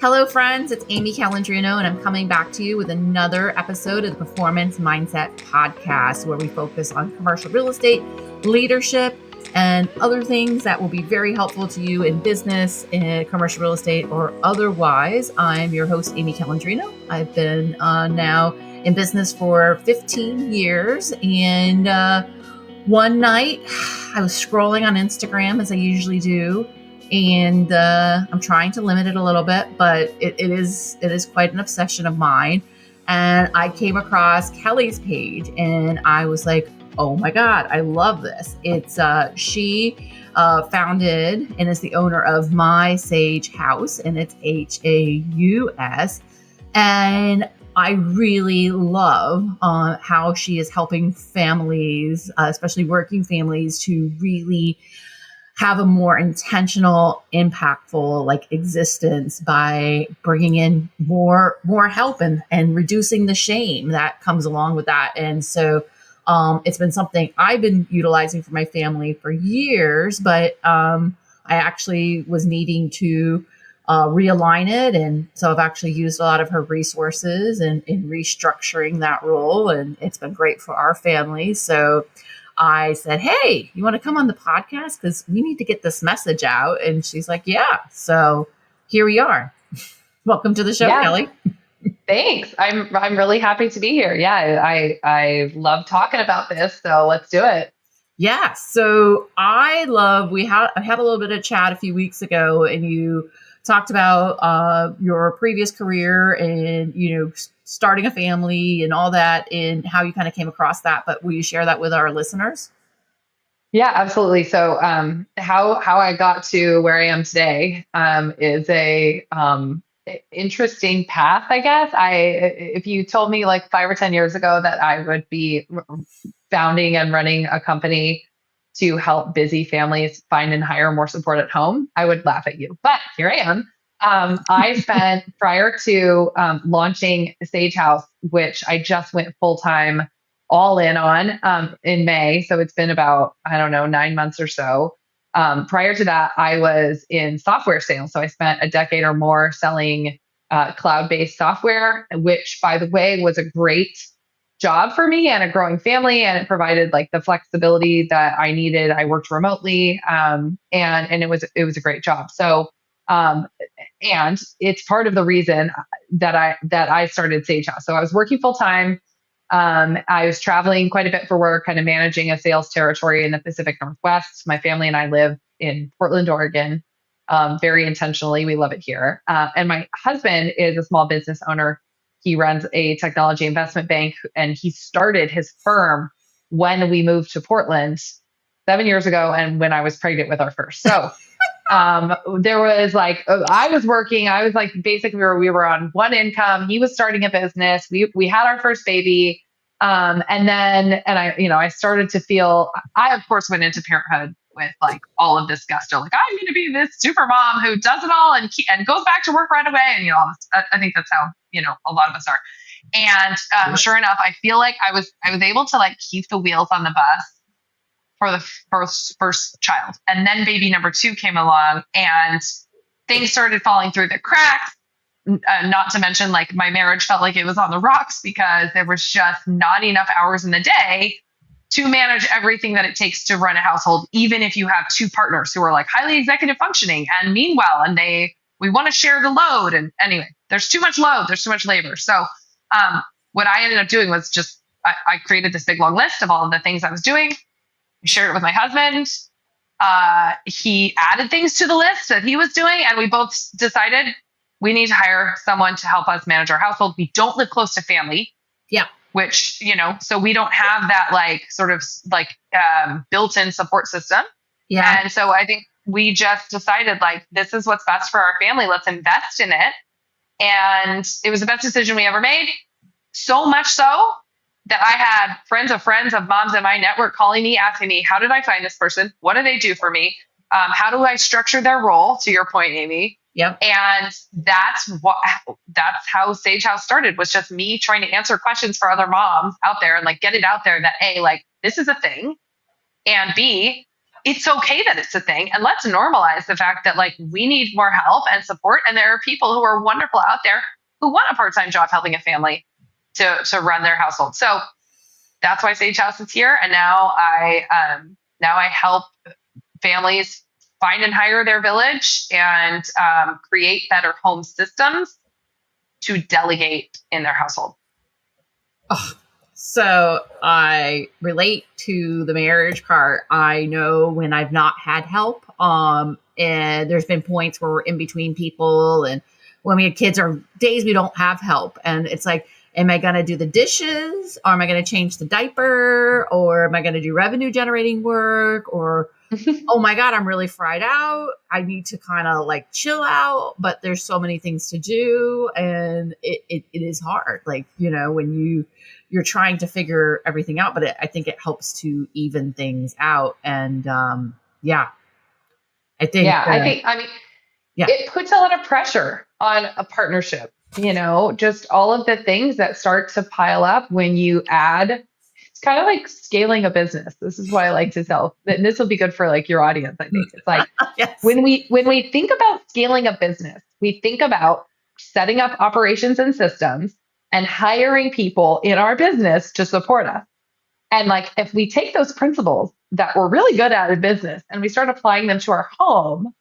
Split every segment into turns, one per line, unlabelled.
Hello, friends. It's Amy Calandrino, and I'm coming back to you with another episode of the Performance Mindset Podcast, where we focus on commercial real estate, leadership, and other things that will be very helpful to you in business, in commercial real estate, or otherwise. I'm your host, Amy Calandrino. I've been now in business for 15 years, and one night I was scrolling on Instagram, as I usually do, and I'm trying to limit it a little bit, but it is quite an obsession of mine. And I came across Kelly's page, and I was like, oh my God, I love this. It's she founded and is the owner of My Sage Haus, and it's Haus. And I really love how she is helping families, especially working families, to really have a more intentional, impactful existence by bringing in more help and reducing the shame that comes along with that. And so it's been something I've been utilizing for my family for years, but I actually was needing to realign it. And so I've actually used a lot of her resources in restructuring that role. And it's been great for our family. So I said, hey, you want to come on the podcast? Because we need to get this message out. And she's like, yeah. So here we are. Welcome to the show,
Yeah.
Kelly.
Thanks. I'm really happy to be here. Yeah, I love talking about this. So let's do it.
Yeah. So I had a little bit of chat a few weeks ago, and you talked about your previous career and, starting a family and all that, and how you kind of came across that. But will you share that with our listeners?
Yeah, absolutely. So how I got to where I am today is a interesting path, I guess. If you told me like 5 or 10 years ago that I would be founding and running a company to help busy families find and hire more support at home, I would laugh at you. But here I am. I spent prior to launching Sage Haus, which I just went full time all in on in May. So it's been about, 9 months or so. Prior to that, I was in software sales. So I spent a decade or more selling cloud-based software, which, by the way, was a great job for me and a growing family. And it provided like the flexibility that I needed. I worked remotely and it was a great job. So and it's part of the reason that I started Sage Haus. So I was working full time. I was traveling quite a bit for work, kind of managing a sales territory in the Pacific Northwest. My family and I live in Portland, Oregon, very intentionally. We love it here. And my husband is a small business owner. He runs a technology investment bank, and he started his firm when we moved to Portland 7 years ago, and when I was pregnant with our first. So there was I was working. I was like, basically we were on one income. He was starting a business. We had our first baby. And I started to feel, I of course went into parenthood with like all of this gusto, like I'm going to be this super mom who does it all and goes back to work right away. And, all this, I think that's how, a lot of us are. And sure enough, I feel like I was able to like keep the wheels on the bus for the first child. And then baby number 2 came along and things started falling through the cracks. Not to mention, like, my marriage felt like it was on the rocks because there was just not enough hours in the day to manage everything that it takes to run a household, even if you have 2 partners who are like highly executive functioning. And meanwhile, we want to share the load. And anyway, there's too much load, there's too much labor. So what I ended up doing was just, I created this big long list of all of the things I was doing. I shared it with my husband. He added things to the list that he was doing, and we both decided we need to hire someone to help us manage our household. We don't live close to family.
Yeah.
Which, so we don't have that built-in support system.
Yeah.
And so I think we just decided this is what's best for our family. Let's invest in it. And it was the best decision we ever made. So much so that I had friends of moms in my network calling me, asking me, how did I find this person? What do they do for me? How do I structure their role? To your point, Amy.
Yep.
And that's how Sage Haus started, was just me trying to answer questions for other moms out there and get it out there that A, this is a thing. And B, it's okay that it's a thing. And let's normalize the fact that like we need more help and support. And there are people who are wonderful out there who want a part-time job helping a family to run their household. So that's why Sage House is here. And now I help families find and hire their village and create better home systems to delegate in their household.
Oh, so I relate to the marriage part. I know when I've not had help, and there's been points where we're in between people, and when we had kids or days we don't have help. And it's like, am I going to do the dishes? Or am I going to change the diaper? Or am I going to do revenue generating work? Or, oh my God, I'm really fried out. I need to kind of like chill out, but there's so many things to do. And it is hard. Like, when you're trying to figure everything out, but I think it helps to even things out. And I think, it puts a lot of pressure on a partnership, just all of the things that start to pile up when you add. It's kind of like scaling a business. This is why I like to tell, and this will be good for like your audience. I think it's like yes.
when we think about scaling a business, we think about setting up operations and systems and hiring people in our business to support us. And like, if we take those principles that we're really good at in business and we start applying them to our home,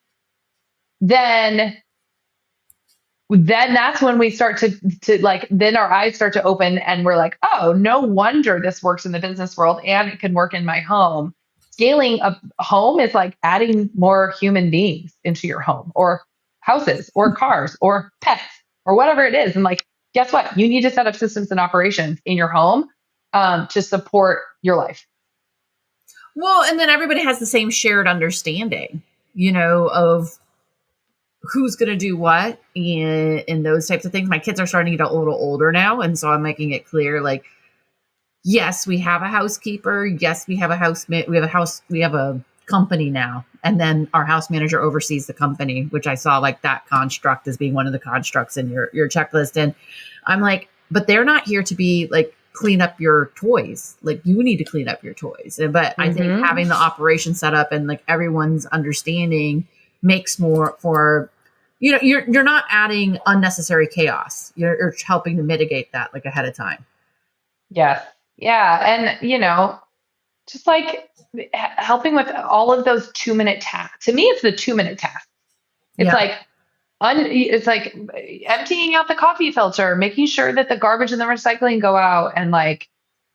then that's when we start to like, then our eyes start to open and we're like, oh, no wonder this works in the business world and it can work in my home. Scaling a home is like adding more human beings into your home or houses or cars or pets or whatever it is. And like, guess what? You need to set up systems and operations in your home to support your life.
Well, and then everybody has the same shared understanding, of who's going to do what and those types of things. My kids are starting to get a little older now. And so I'm making it clear, like, yes, we have a housekeeper. Yes, we have we have a company now. And then our house manager oversees the company, which I saw like that construct as being one of the constructs in your checklist. And I'm like, but they're not here to be like, clean up your toys. Like you need to clean up your toys. But I think having the operation set up and like everyone's understanding makes more for, you're not adding unnecessary chaos. You're helping to mitigate that like ahead of time.
Yes. Yeah. And, just like helping with all of those 2-minute tasks. To me, it's the 2-minute task. It's it's like emptying out the coffee filter, making sure that the garbage and the recycling go out, and like,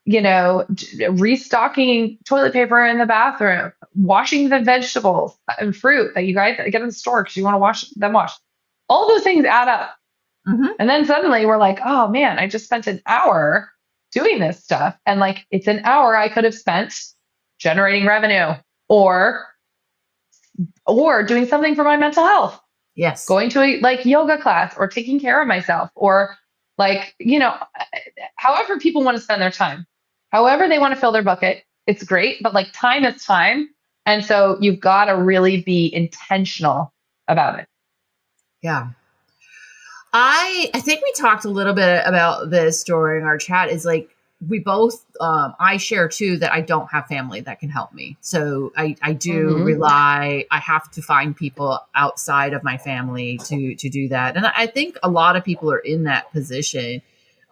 restocking toilet paper in the bathroom, washing the vegetables and fruit that you guys get in the store because you want to wash them washed. All those things add up.
Mm-hmm.
And then suddenly we're like, oh man, I just spent an hour doing this stuff. And like, it's an hour I could have spent generating revenue or doing something for my mental health.
Yes.
Going to a like yoga class or taking care of myself or like, however people want to spend their time, however they want to fill their bucket, it's great. But like time is time. And so you've got to really be intentional about it.
Yeah. I think we talked a little bit about this during our chat is like, we both, I share too, that I don't have family that can help me. So I do rely, I have to find people outside of my family to do that. And I think a lot of people are in that position.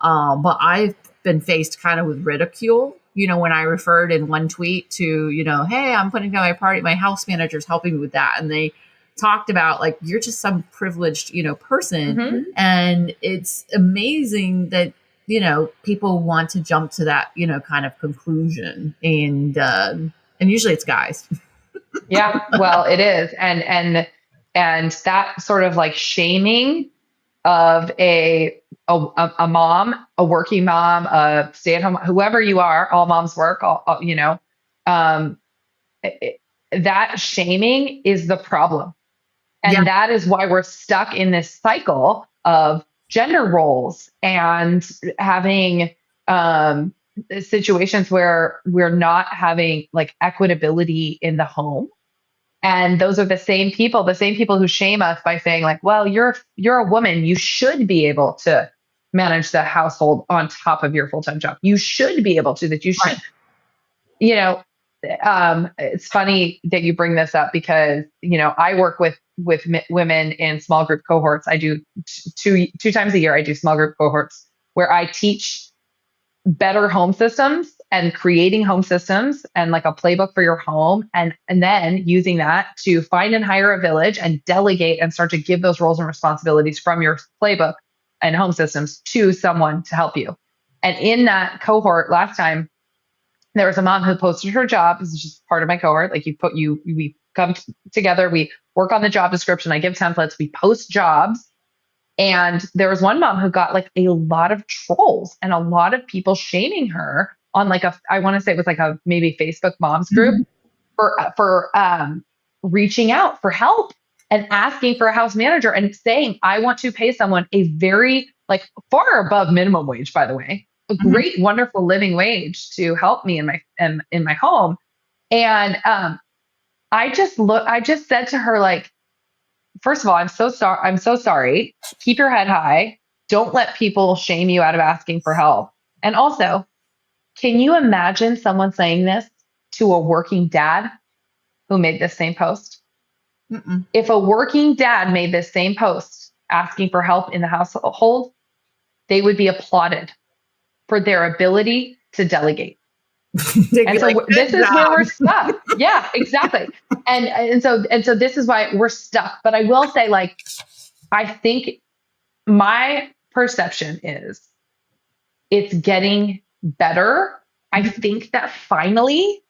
But I've been faced kind of with ridicule, when I referred in one tweet to, hey, I'm putting down my party, my house manager's helping me with that. And they talked about like, you're just some privileged, person. And it's amazing that, people want to jump to that, kind of conclusion. And usually it's guys.
Yeah, well, it is. And that sort of like shaming of a mom, a working mom, a stay-at-home, whoever you are, all moms work, that shaming is the problem. And that is why we're stuck in this cycle of gender roles and having situations where we're not having like equitability in the home. And those are the same people who shame us by saying like, well, you're a woman, you should be able to manage the household on top of your full-time job. You should be able to, that you should, It's funny that you bring this up because, I work with women in small group cohorts. I do two times a year. I do small group cohorts where I teach better home systems and creating home systems and like a playbook for your home. And then using that to find and hire a village and delegate and start to give those roles and responsibilities from your playbook and home systems to someone to help you. And in that cohort last time, there was a mom who posted her job. This is just part of my cohort. Like we come together, we work on the job description. I give templates, we post jobs. And there was one mom who got like a lot of trolls and a lot of people shaming her on like I want to say it was like a maybe Facebook moms group for reaching out for help and asking for a house manager and saying, I want to pay someone a very like far above minimum wage, by the way, a great, wonderful living wage to help me in my home. And I just said to her, like, first of all, I'm so sorry. I'm so sorry. Keep your head high. Don't let people shame you out of asking for help. And also, can you imagine someone saying this to a working dad who made this same post?
Mm-mm.
If a working dad made this same post asking for help in the household, they would be applauded for their ability to delegate. And so
like,
this is
job.
where we're stuck. Yeah, exactly. And so this is why we're stuck. But I will say, like, I think my perception is it's getting better. I think that finally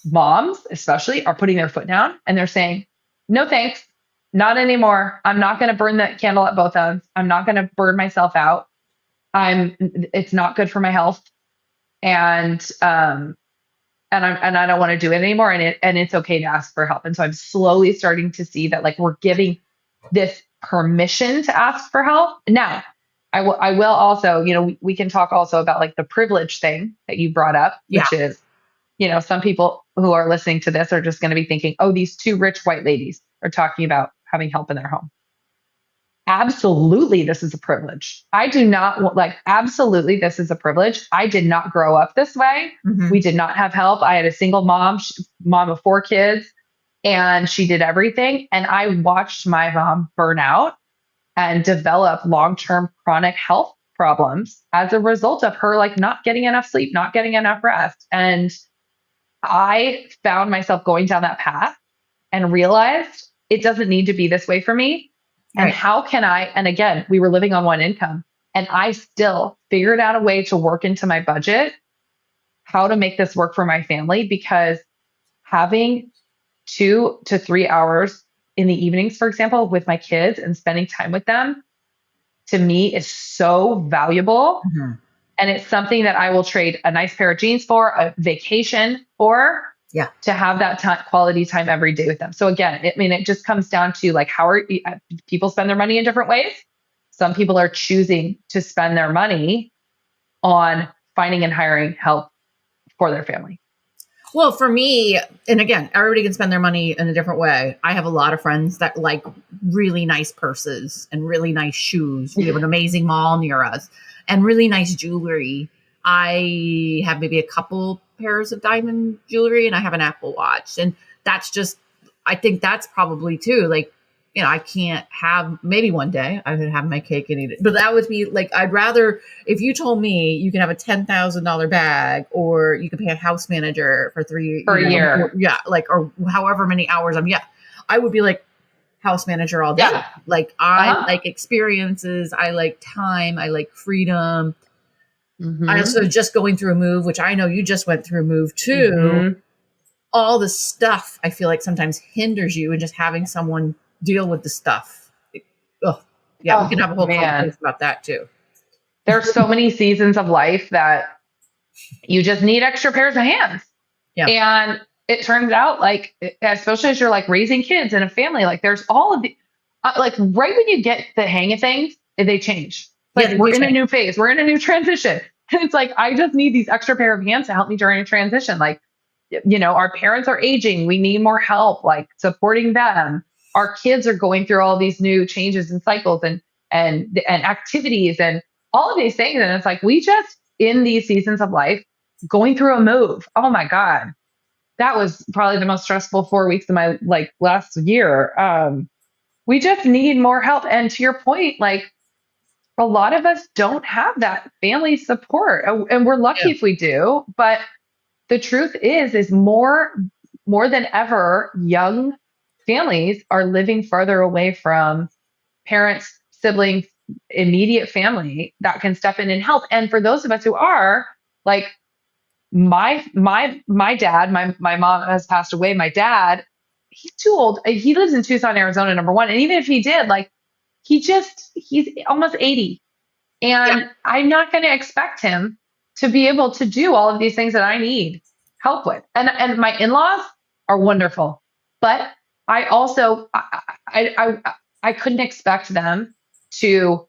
moms, especially, are putting their foot down and they're saying, no, thanks, not anymore. I'm not going to burn the candle at both ends. I'm not going to burn myself out. It's not good for my health. And I don't want to do it anymore. And it's okay to ask for help. And so I'm slowly starting to see that like we're giving this permission to ask for help. Now, I will also, we can talk also about like the privilege thing that you brought up, which is, some people who are listening to this are just going to be thinking, oh, these two rich white ladies are talking about having help in their home. Absolutely, this is a privilege. I do not absolutely, this is a privilege. I did not grow up this way.
Mm-hmm.
We did not have help. I had a single mom of 4 kids, and she did everything. And I watched my mom burn out and develop long-term chronic health problems as a result of her like not getting enough sleep, not getting enough rest. And I found myself going down that path and realized it doesn't need to be this way for me. And how can and again, we were living on one income and I still figured out a way to work into my budget, how to make this work for my family, because having 2 to 3 hours in the evenings, for example, with my kids and spending time with them, to me is so valuable.
Mm-hmm.
And it's something that I will trade a nice pair of jeans for, a vacation for, to have that quality time every day with them. So again, it just comes down to like, how are people spend their money in different ways. Some people are choosing to spend their money on finding and hiring help for their family.
Well, for me, and again, everybody can spend their money in a different way. I have a lot of friends that like really nice purses and really nice shoes. We have an amazing mall near us and really nice jewelry. I have maybe a couple pairs of diamond jewelry and I have an Apple Watch. And that's just, I think that's probably too, like, I can't have, maybe one day I could have my cake and eat it. But that would be like, I'd rather, if you told me you can have a $10,000 bag or you can pay a house manager for a year. Or however many hours I would be like house manager all day. Yeah. Like I like experiences. I like time. I like freedom. Mm-hmm. I also just going through a move, which I know you just went through a move too. Mm-hmm. All the stuff I feel like sometimes hinders you and just having someone deal with the stuff. We can have a whole conversation about that too.
There's so many seasons of life that you just need extra pairs of hands. Yeah. And it turns out like, especially as you're like raising kids in a family, like there's all of the, like right when you get the hang of things, they change. Like we're in a new phase. We're in a new transition. And it's like, I just need these extra pair of hands to help me during a transition. Like, our parents are aging. We need more help, like supporting them. Our kids are going through all these new changes and cycles and activities and all of these things. And it's like, we just, in these seasons of life, going through a move. Oh my God. that was probably the most stressful 4 weeks of my like last year. We just need more help. And to your point, like a lot of us don't have that family support, and we're lucky
Yeah.
if we do. But the truth is more than ever, young families are living farther away from parents, siblings, immediate family that can step in and help. And for those of us who are, like my dad, my mom has passed away. My dad, he's too old. He lives in Tucson, Arizona, number one. And even if he did, like he's almost 80.
Yeah.
And I'm not going to expect him to be able to do all of these things that I need help with. And my in-laws are wonderful, but I also I couldn't expect them to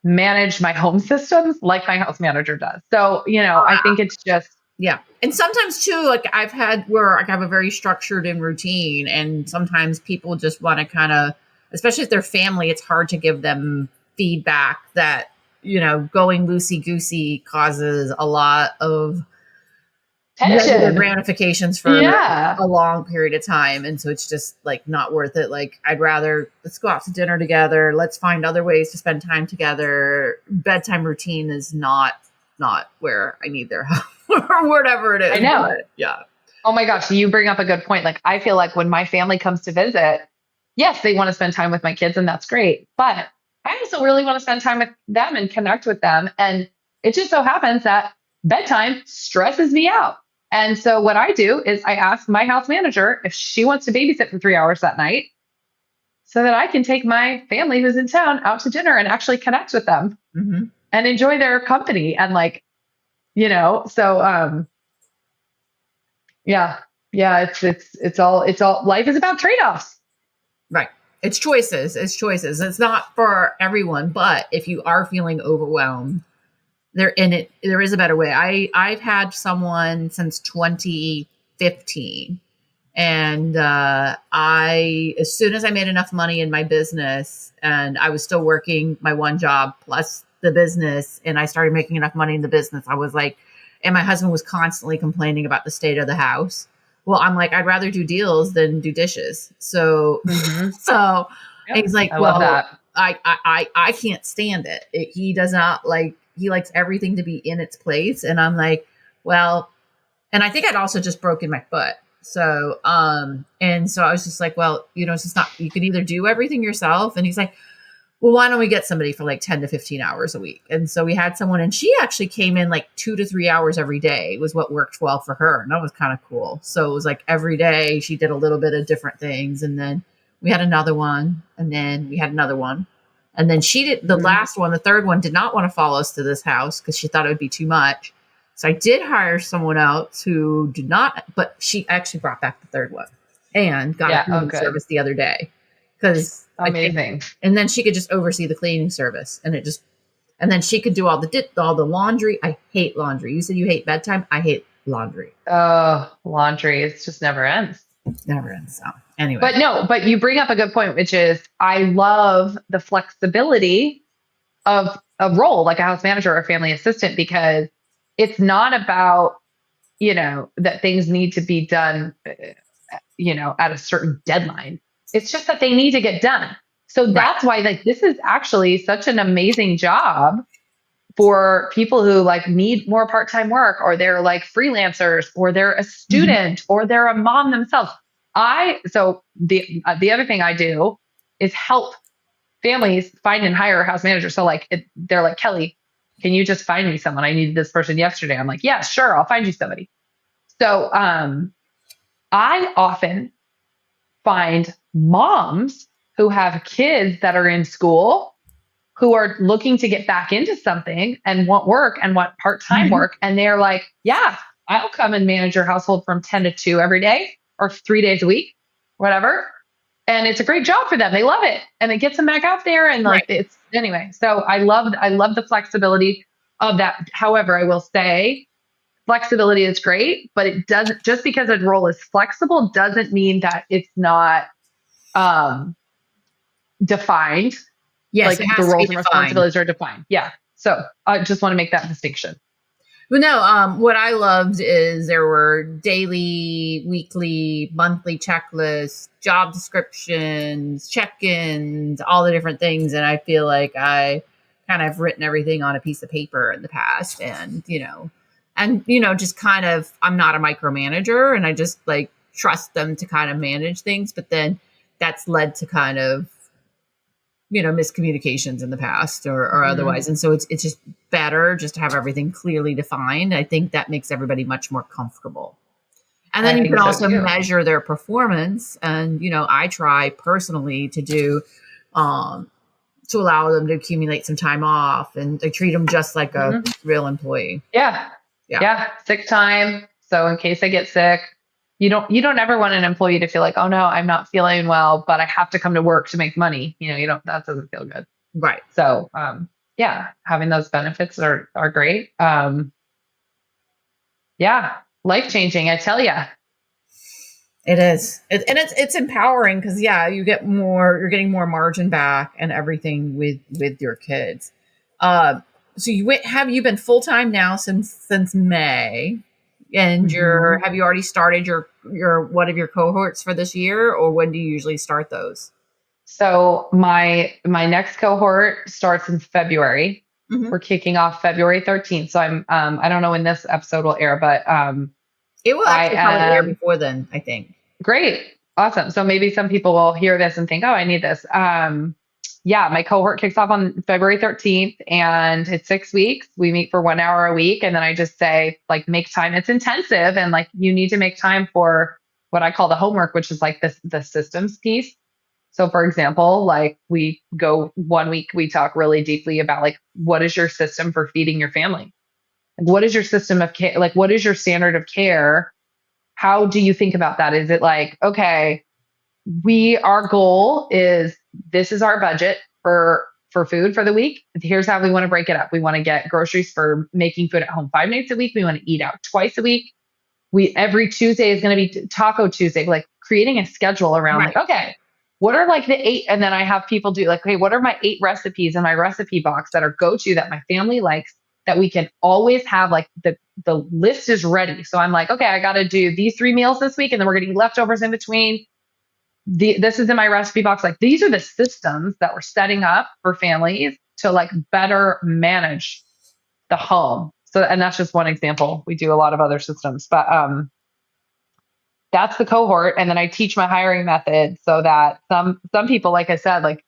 manage my home systems like my house manager does. So, I think it's just
Yeah. And sometimes too, like I've had where I have a very structured and routine, and sometimes people just want to kind of, especially if they're family, it's hard to give them feedback that, going loosey goosey causes a lot of negative
tension.
ramifications for
Yeah.
a long period of time. And so it's just like not worth it. Like I'd rather let's go out to dinner together. Let's find other ways to spend time together. Bedtime routine is not where I need their help or whatever it is.
I know.
But, yeah.
Oh my gosh, you bring up a good point. Like I feel like when my family comes to visit, yes, they want to spend time with my kids and that's great. But I also really want to spend time with them and connect with them. And it just so happens that bedtime stresses me out. And so what I do is I ask my house manager if she wants to babysit for 3 hours that night so that I can take my family who's in town out to dinner and actually connect with them
Mm-hmm.
and enjoy their company. And like, so yeah, yeah, it's all life is about trade-offs.
Right. It's choices. It's choices. It's not for everyone, but if you are feeling overwhelmed, there is a better way. I've had someone since 2015, and I as soon as I made enough money in my business, and I was still working my one job plus the business, and I started making enough money in the business, I was like, and my husband was constantly complaining about the state of the house. Well, I'm like, I'd rather do deals than do dishes. So
Mm-hmm.
so
Yep.
he's like,
I love
well,
that.
I can't stand it. He does not like, he likes everything to be in its place. And I'm like, well, and I think I'd also just broken my foot. So, and so I was just like, well, it's just not, you can either do everything yourself. And he's like, well, why don't we get somebody for like 10 to 15 hours a week? And so we had someone, and she actually came in like 2 to 3 hours every day was what worked well for her. And that was kind of cool. So it was like every day she did a little bit of different things. And then we had another one, and then we had another one. And then she did the last one, the third one did not want to follow us to this house because she thought it would be too much. So I did hire someone else who did not, but she actually brought back the third one and got a
Yeah. Oh,
cleaning
good.
service the other day. Because I think,
Amazing.
and then she could just oversee the cleaning service, and then she could do all the laundry. I hate laundry. You said you hate bedtime. I hate laundry.
Oh, laundry. It just never ends.
It never ends. So anyway,
But you bring up a good point, which is I love the flexibility of a role like a house manager or family assistant, because it's not about, that things need to be done, at a certain deadline. It's just that they need to get done. So
right.
that's why like this is actually such an amazing job for people who like need more part-time work, or they're like freelancers, or they're a
Mhm.
student, or they're a mom themselves. So the other thing I do is help families find and hire a house manager. So like they're like, Kelly, can you just find me someone? I needed this person yesterday. I'm like, yeah, sure, I'll find you somebody. So I often find moms who have kids that are in school who are looking to get back into something and want work and want part-time
Mhm.
work. And they're like, yeah, I'll come and manage your household from 10 to 2 every day or 3 days a week, whatever. And it's a great job for them. They love it. And it gets them back out there. And like,
Right.
it's anyway. So I love the flexibility of that. However, I will say flexibility is great, but it doesn't, just because a role is flexible doesn't mean that it's not um, defined.
Yes,
Like
it
the
has to be
roles and
defined.
responsibilities are defined. Yeah. So I just want to make that distinction.
But no, what I loved is there were daily, weekly, monthly checklists, job descriptions, check-ins, all the different things. And I feel like I kind of written everything on a piece of paper in the past. And just kind of, I'm not a micromanager and I just like trust them to kind of manage things. But then that's led to kind of miscommunications in the past or otherwise. And so it's just better just to have everything clearly defined. I think that makes everybody much more comfortable. And then you can also measure their performance. And, I try personally to do, to allow them to accumulate some time off and I treat them just like a real employee.
Yeah. Sick time. So in case I get sick, you don't ever want an employee to feel like, oh no, I'm not feeling well, but I have to come to work to make money. That doesn't feel good.
Right.
So, having those benefits are great. Life-changing, I tell you.
It is. It's empowering because you're getting more margin back and everything with your kids. So have you been full-time now since May? And have you already started your one of your cohorts for this year, or when do you usually start those?
So my next cohort starts in February. We're kicking off February 13th. So I'm I don't know when this episode will air, but
it will actually probably air before then, I think.
Great. Awesome. So maybe some people will hear this and think, oh, I need this. My cohort kicks off on February 13th and it's 6 weeks. We meet for 1 hour a week. And then I just say, like, make time. It's intensive. And like, you need to make time for what I call the homework, which is like the systems piece. So for example, like we go 1 week, we talk really deeply about like, what is your system for feeding your family? Like, what is your system of care? Like, what is your standard of care? How do you think about that? Is it like, okay, our goal is this is our budget for food for the week. Here's how we want to break it up. We want to get groceries for making food at home 5 nights a week. We want to eat out twice a week. Every Tuesday is going to be Taco Tuesday, like creating a schedule around like, okay, what are like the 8? And then I have people do like, okay, what are my 8 recipes in my recipe box that are go-to that my family likes that we can always have, like the list is ready. So I'm like, okay, I got to do these 3 meals this week. And then we're going to eat leftovers in between. This is in my recipe box. Like these are the systems that we're setting up for families to like better manage the home. So, and that's just one example. We do a lot of other systems, but that's the cohort. And then I teach my hiring method so that some people, like I said, like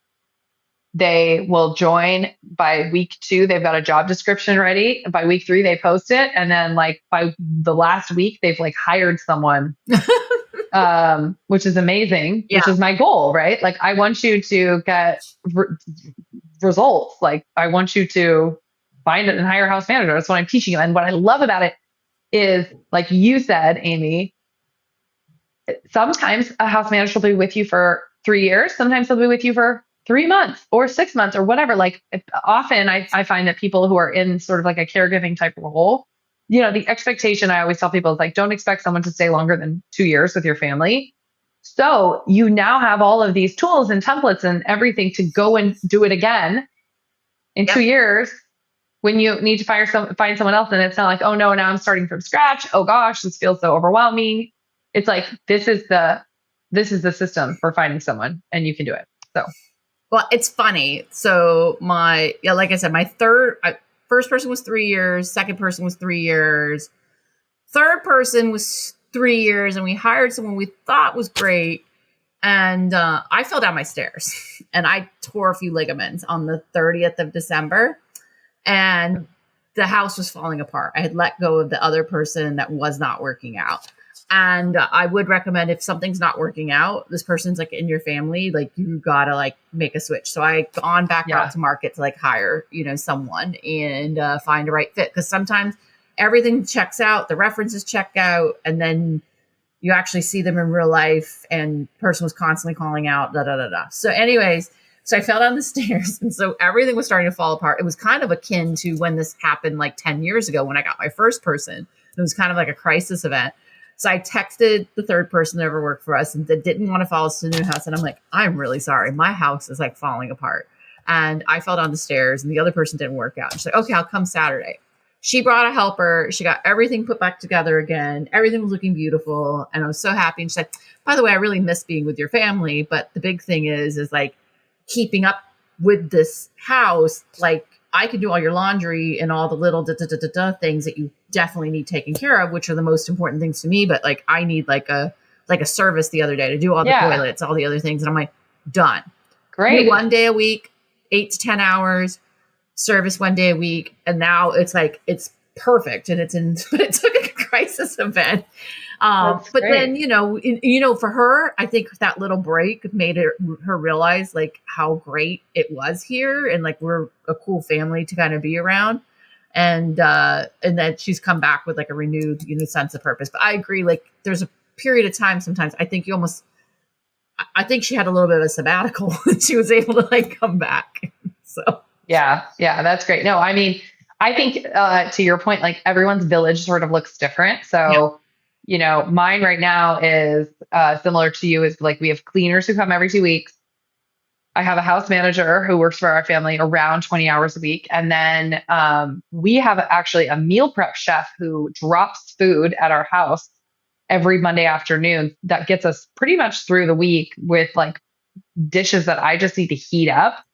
they will join by week 2. They've got a job description ready. By week 3, they post it. And then like by the last week, they've like hired someone, which is amazing, which is my goal, right? Like I want you to get results. Like I want you to find it and hire a house manager. That's what I'm teaching you. And what I love about it is, like you said, Amy, sometimes a house manager will be with you for 3 years. Sometimes they'll be with you for 3 months or 6 months or whatever. Like often I find that people who are in sort of like a caregiving type role, the expectation I always tell people is like, don't expect someone to stay longer than 2 years with your family. So you now have all of these tools and templates and everything to go and do it again in 2 years when you need to find someone else. And it's not like, oh no, now I'm starting from scratch. Oh gosh, this feels so overwhelming. It's like, this is the system for finding someone and you can do it. So.
Well, it's funny. So like I said, my first person was 3 years. Second person was 3 years. Third person was 3 years. And we hired someone we thought was great. And I fell down my stairs and I tore a few ligaments on the 30th of December. And the house was falling apart. I had let go of the other person that was not working out. And I would recommend, if something's not working out, this person's like in your family, like you gotta like make a switch. So I gone back out to market to like hire, someone and find a right fit. Because sometimes everything checks out, the references check out, and then you actually see them in real life and person was constantly calling out, da, da, da, da. So anyways, so I fell down the stairs and so everything was starting to fall apart. It was kind of akin to when this happened like 10 years ago when I got my first person. It was kind of like a crisis event. So I texted the third person that ever worked for us and that didn't want to follow us to the new house. And I'm like, I'm really sorry. My house is like falling apart. And I fell down the stairs and the other person didn't work out. And she's like, okay, I'll come Saturday. she brought a helper. She got everything put back together again. Everything was looking beautiful. And I was so happy. And she said, by the way, I really miss being with your family. But the big thing is like keeping up with this house. Like I can do all your laundry and all the little things that you definitely need taken care of, which are the most important things to me. But like I need like a service the other day to do all the toilets, all the other things. And I'm like, done.
Great.
1 day a week, 8 to 10 hours. Service 1 day a week, and now it's like it's perfect, and it's in. But it took a crisis event. But then for her, I think that little break made her realize like how great it was here, and like we're a cool family to kind of be around, and that she's come back with like a renewed sense of purpose. But I agree, like there's a period of time sometimes I think I think she had a little bit of a sabbatical when she was able to like come back. So.
Yeah, that's great. No, I mean, I think to your point, like everyone's village sort of looks different. So, mine right now is similar to you is like we have cleaners who come every 2 weeks. I have a house manager who works for our family around 20 hours a week. And then we have actually a meal prep chef who drops food at our house every Monday afternoon that gets us pretty much through the week with like dishes that I just need to heat up.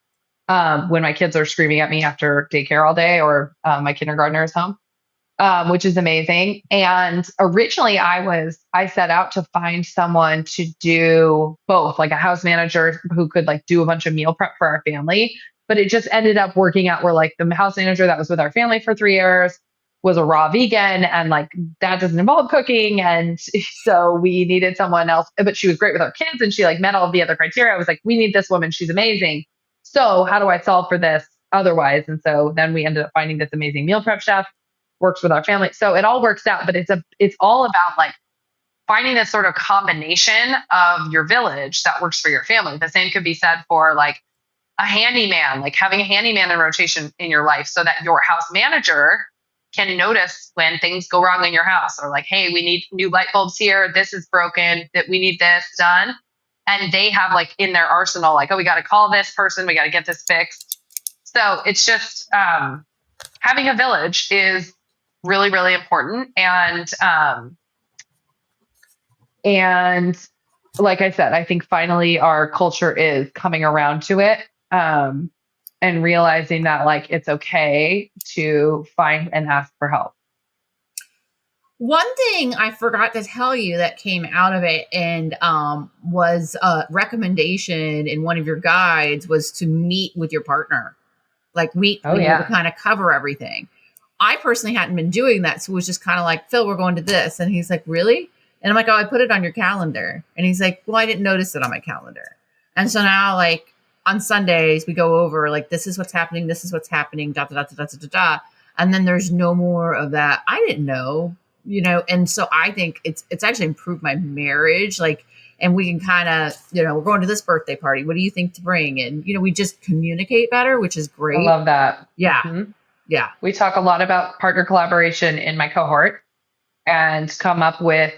When my kids are screaming at me after daycare all day or my kindergartner is home, which is amazing. And originally I set out to find someone to do both, like a house manager who could like do a bunch of meal prep for our family. But it just ended up working out where like the house manager that was with our family for 3 years was a raw vegan, and like that doesn't involve cooking. And so we needed someone else, but she was great with our kids and she like met all of the other criteria. I was like, we need this woman. She's amazing. So how do I solve for this otherwise? And so then we ended up finding this amazing meal prep chef, works with our family. So it all works out, but it's all about like finding this sort of combination of your village that works for your family. The same could be said for like a handyman, like having a handyman in rotation in your life so that your house manager can notice when things go wrong in your house, or like, hey, we need new light bulbs here. This is broken, that we need this done. And they have like in their arsenal, like, oh, we got to call this person. We got to get this fixed. So it's just having a village is really, really important. And like I said, I think finally our culture is coming around to it and realizing that like it's okay to find and ask for help.
One thing I forgot to tell you that came out of it and was a recommendation in one of your guides was to meet with your partner, like weekly to kind of cover everything. I personally hadn't been doing that. So it was just kind of like, Phil, we're going to this. And he's like, really? And I'm like, oh, I put it on your calendar. And he's like, well, I didn't notice it on my calendar. And so now like on Sundays, we go over like, this is what's happening. This is what's happening. Da, da, da, da, da, da, da. And then there's no more of that. I didn't know. And so I think it's actually improved my marriage. Like, and we can kind of, we're going to this birthday party. What do you think to bring? And, we just communicate better, which is great.
I love that.
Yeah.
Mm-hmm.
Yeah.
We talk a lot about partner collaboration in my cohort and come up with,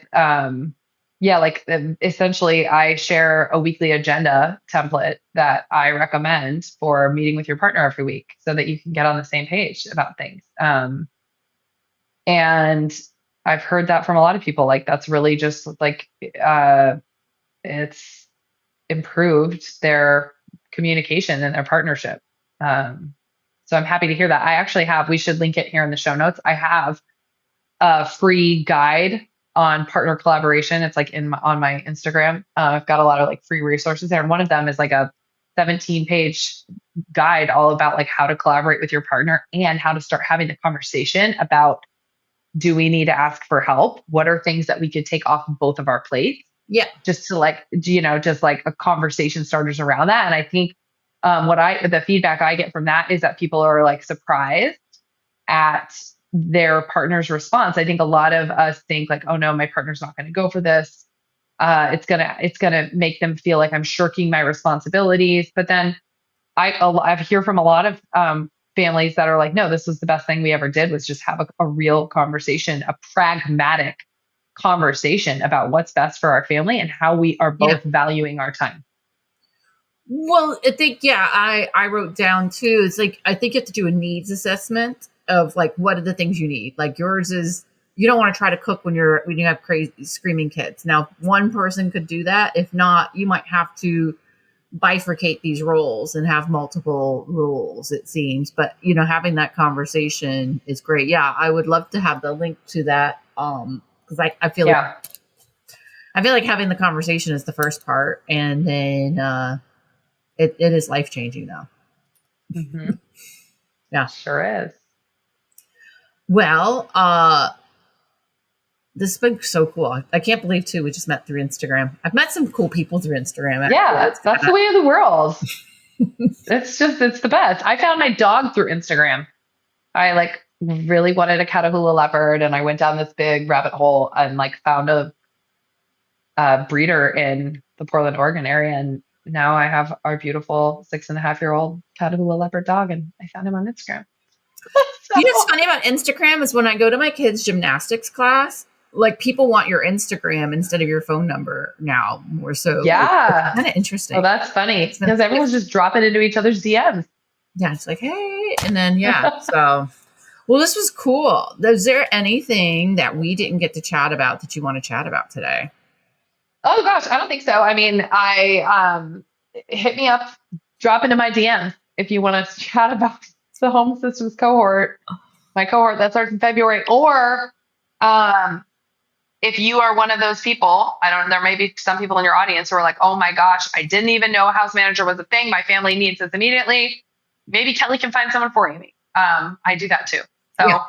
essentially I share a weekly agenda template that I recommend for meeting with your partner every week so that you can get on the same page about things. And I've heard that from a lot of people. Like that's really just like it's improved their communication and their partnership. So I'm happy to hear that. I actually we should link it here in the show notes. I have a free guide on partner collaboration. It's like on my Instagram. I've got a lot of like free resources there. And one of them is like a 17-page guide all about like how to collaborate with your partner and how to start having the conversation about, do we need to ask for help? What are things that we could take off both of our plates?
Yeah.
Just to like, just like a conversation starters around that. And I think the feedback I get from that is that people are like surprised at their partner's response. I think a lot of us think like, oh no, my partner's not going to go for this. It's gonna make them feel like I'm shirking my responsibilities. But then I hear from a lot of families that are like, no, this was the best thing we ever did, was just have a real conversation, a pragmatic conversation about what's best for our family and how we are both valuing our time.
Well, I think, I wrote down too, it's like, I think you have to do a needs assessment of like, what are the things you need? Like yours is, you don't want to try to cook when you have crazy screaming kids. Now, one person could do that. If not, you might have to bifurcate these roles and have multiple rules, it seems. But, having that conversation is great. Yeah, I would love to have the link to that. Because I feel like having the conversation is the first part, and then it is life changing though.
Mm-hmm.
Yeah,
sure is.
Well, this has been so cool. I can't believe too, we just met through Instagram. I've met some cool people through Instagram. Actually.
Yeah, that's the way of the world. It's the best. I found my dog through Instagram. I like really wanted a Catahoula leopard, and I went down this big rabbit hole and like found a breeder in the Portland, Oregon area. And now I have our beautiful 6.5-year-old Catahoula leopard dog, and I found him on Instagram.
You know what's funny about Instagram is when I go to my kids' gymnastics class, like people want your Instagram instead of your phone number now more so.
Yeah.
It's kind of interesting.
Well, that's funny because everyone's just dropping into each other's DMs.
Yeah. It's like, hey, and then, so, well, this was cool. Is there anything that we didn't get to chat about that you want to chat about today?
Oh gosh, I don't think so. I mean, hit me up, drop into my DM if you want to chat about the home systems cohort, my cohort that starts in February, or, if you are one of those people, there may be some people in your audience who are like, oh my gosh, I didn't even know a house manager was a thing. My family needs this immediately. Maybe Kelly can find someone for Amy. I do that too. So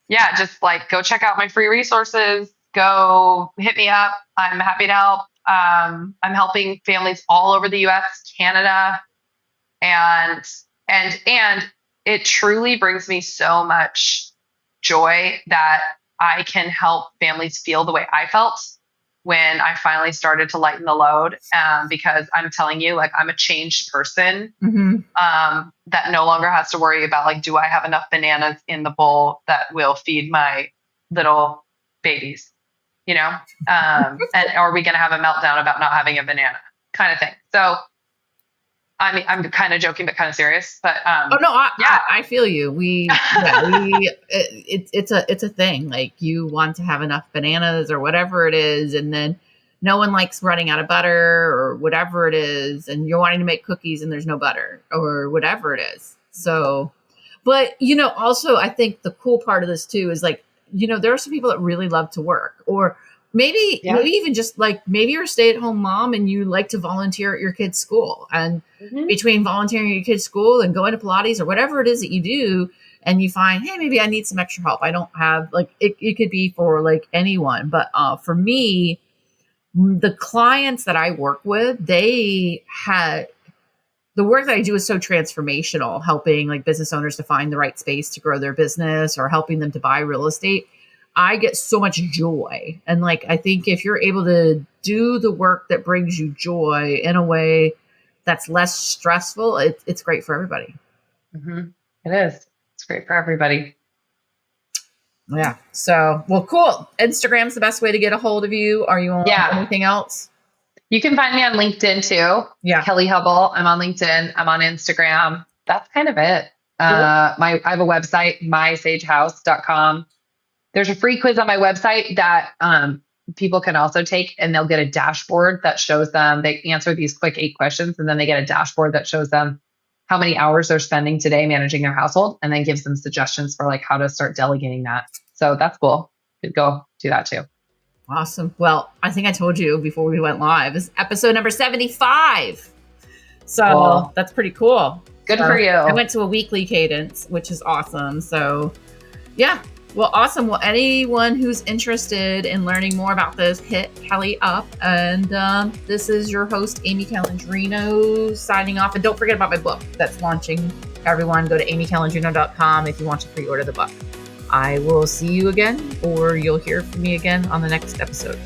yeah, just like go check out my free resources, go hit me up. I'm happy to help. I'm helping families all over the US, Canada, and it truly brings me so much joy that I can help families feel the way I felt when I finally started to lighten the load. Because I'm telling you, like, I'm a changed person, that no longer has to worry about like, do I have enough bananas in the bowl that will feed my little babies, and are we going to have a meltdown about not having a banana kind of thing. So, I mean, I'm kind of joking, but kind of serious. But
I feel you. It's a thing. Like you want to have enough bananas or whatever it is, and then no one likes running out of butter or whatever it is, and you're wanting to make cookies and there's no butter or whatever it is. So, but also I think the cool part of this too is like there are some people that really love to work, or maybe even just like maybe you're a stay-at-home mom and you like to volunteer at your kid's school, and between volunteering at your kid's school and going to Pilates or whatever it is that you do, and you find, hey, maybe I need some extra help. I don't have like it could be for like anyone, but for me, the clients that I work with, the work that I do is so transformational, helping like business owners to find the right space to grow their business or helping them to buy real estate. I get so much joy. And like, I think if you're able to do the work that brings you joy in a way that's less stressful, it's great for everybody.
Mm-hmm. It is. It's great for everybody.
Yeah. So, well, cool. Instagram's the best way to get a hold of you. Are you on anything else?
You can find me on LinkedIn too.
Yeah.
Kelly Hubbell. I'm on LinkedIn. I'm on Instagram. That's kind of it. I have a website, mysagehouse.com. There's a free quiz on my website that people can also take, and they'll get a dashboard that shows them, they answer these quick 8 questions, and then they get a dashboard that shows them how many hours they're spending today managing their household, and then gives them suggestions for like how to start delegating that. So that's cool. You could go do that too.
Awesome. Well, I think I told you before we went live, this is episode number 75. So cool. That's pretty cool.
Good for you.
I went to a weekly cadence, which is awesome. So yeah. Well, awesome. Well, anyone who's interested in learning more about this, hit Kelly up. And this is your host, Amy Calandrino, signing off. And don't forget about my book that's launching. Everyone, go to amycalandrino.com if you want to pre-order the book. I will see you again, or you'll hear from me again on the next episode.